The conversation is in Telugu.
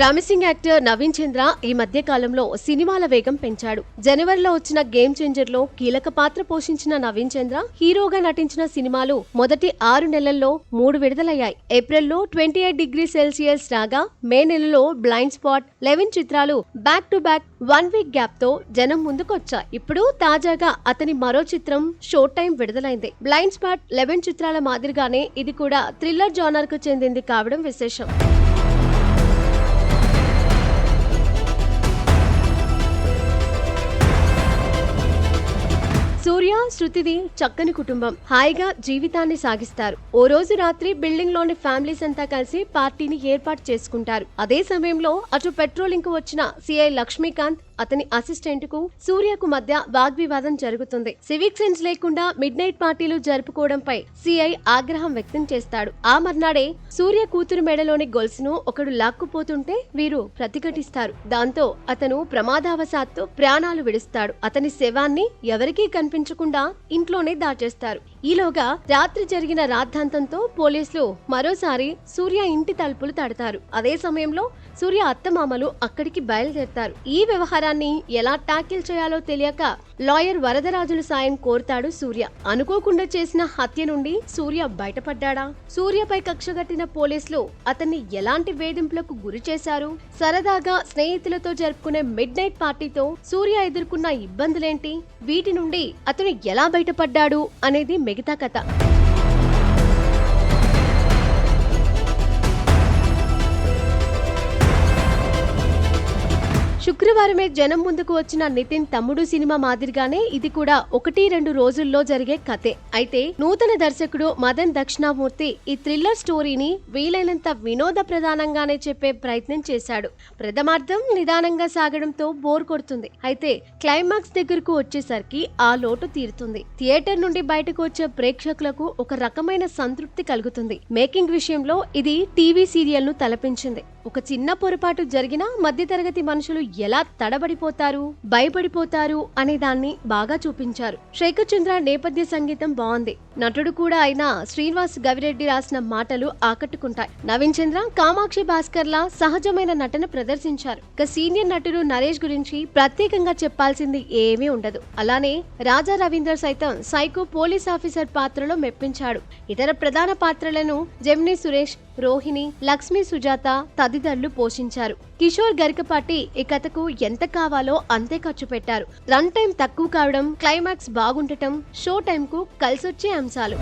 ప్రామిసింగ్ యాక్టర్ నవీన్ చంద్ర ఈ మధ్య కాలంలో సినిమాల వేగం పెంచాడు. జనవరిలో వచ్చిన గేమ్ చేంజర్ లో కీలక పాత్ర పోషించిన నవీన్ చంద్ర హీరోగా నటించిన సినిమాలు మొదటి 6 నెలల్లో 3 విడుదలయ్యాయి. ఏప్రిల్లో 28 డిగ్రీ సెల్సియస్ రాగా మే నెలలో బ్లైండ్ స్పాట్ 11 చిత్రాలు back to back 1 week gap తో జనం ముందుకొచ్చాయి. ఇప్పుడు తాజాగా అతని మరో చిత్రం షో టైం విడుదలైంది. బ్లైండ్ స్పాట్ 11 చిత్రాల మాదిరిగానే ఇది కూడా థ్రిల్లర్ జానర్ కు చెందింది కావడం విశేషం. సూర్య, శృతిది చక్కని కుటుంబం. హాయిగా జీవితాన్ని సాగిస్తారు. ఓ రోజు రాత్రి బిల్డింగ్ లోని ఫ్యామిలీస్ అంతా కలిసి పార్టీని ఏర్పాటు చేసుకుంటారు. అదే సమయంలో అటు పెట్రోలింగ్ కు వచ్చిన సిఐ లక్ష్మీకాంత్, అతని అసిస్టెంట్ కు సూర్యకు మధ్య వాగ్వివాదం జరుగుతుంది. సివిక్ సెన్స్ లేకుండా మిడ్ నైట్ పార్టీలు జరుపుకోవడంపై సిఐ ఆగ్రహం వ్యక్తం చేస్తాడు. ఆ మర్నాడే సూర్య కూతురు మెడలోని గొలుసును ఒకడు లాక్కుపోతుంటే వీరు ప్రతిఘటిస్తారు. దాంతో అతను ప్రమాదవశాత్తు ప్రాణాలు విడుస్తాడు. అతని శవాన్ని ఎవరికీ కనిపించకుండా ఇంట్లోనే దాచేస్తారు. ఈలోగా రాత్రి జరిగిన రాద్ధాంతంతో పోలీసులు మరోసారి సూర్య ఇంటి తలుపులు తడతారు. అదే సమయంలో సూర్య అత్తమామలు అక్కడికి బయలుదేరతారు. ఈ వ్యవహారాన్ని ఎలా టాకిల్ చేయాలో తెలియక లాయర్ వరదరాజుల సాయం కోరుతాడు సూర్య. అనుకోకుండా చేసిన హత్య నుండి సూర్య బయటపడ్డాడా? సూర్యపై కక్షగట్టిన పోలీసులు అతన్ని ఎలాంటి వేధింపులకు గురి చేశారు? సరదాగా స్నేహితులతో జరుపుకునే మిడ్ నైట్ పార్టీతో సూర్య ఎదుర్కొన్న ఇబ్బందులేంటి? వీటి నుండి అతను ఎలా బయటపడ్డాడు అనేది మిగతా కథ. శుక్రవారమే జనం ముందుకు వచ్చిన నితిన్ తమ్ముడు సినిమా మాదిరిగానే ఇది కూడా 1-2 రోజుల్లో జరిగే కథే. అయితే నూతన దర్శకుడు మదన్ దక్షిణామూర్తి ఈ థ్రిల్లర్ స్టోరీని వీలైనంత వినోద ప్రధానంగానే చెప్పే ప్రయత్నం చేశాడు. ప్రథమార్థం నిదానంగా సాగడంతో బోర్ కొడుతుంది. అయితే క్లైమాక్స్ దగ్గరకు వచ్చేసరికి ఆ లోటు తీరుతుంది. థియేటర్ నుండి బయటకు వచ్చే ప్రేక్షకులకు ఒక రకమైన సంతృప్తి కలుగుతుంది. మేకింగ్ విషయంలో ఇది టీవీ సీరియల్ ను తలపించింది. ఒక చిన్న పొరపాటు జరిగినా మధ్యతరగతి మనుషులు ఎలా తడబడిపోతారు, భయపడిపోతారు అనే దాన్ని బాగా చూపించారు. శేఖర్ చంద్ర నేపథ్య సంగీతం బాగుంది. నటుడు కూడా అయిన శ్రీనివాస్ గవిరెడ్డి రాసిన మాటలు ఆకట్టుకుంటాయి. నవీన్ చంద్ర, కామాక్షి భాస్కర్ లా సహజమైన నటన ప్రదర్శించారు. ఇక సీనియర్ నటుడు నరేష్ గురించి ప్రత్యేకంగా చెప్పాల్సింది ఏమీ ఉండదు. అలానే రాజా రవీందర్ సైతం సైకో పోలీస్ ఆఫీసర్ పాత్రలో మెప్పించాడు. ఇతర ప్రధాన పాత్రలను జెమినీ సురేష్, రోహిణి, లక్ష్మీ సుజాత తదితరులు పోషించారు. కిషోర్ గరికపాటి ఈ కథకు ఎంత కావాలో అంతే ఖర్చు పెట్టారు. రన్ టైం తక్కువ కావడం, క్లైమాక్స్ బాగుండటం షో టైం కు కలిసొచ్చే అంశాలు.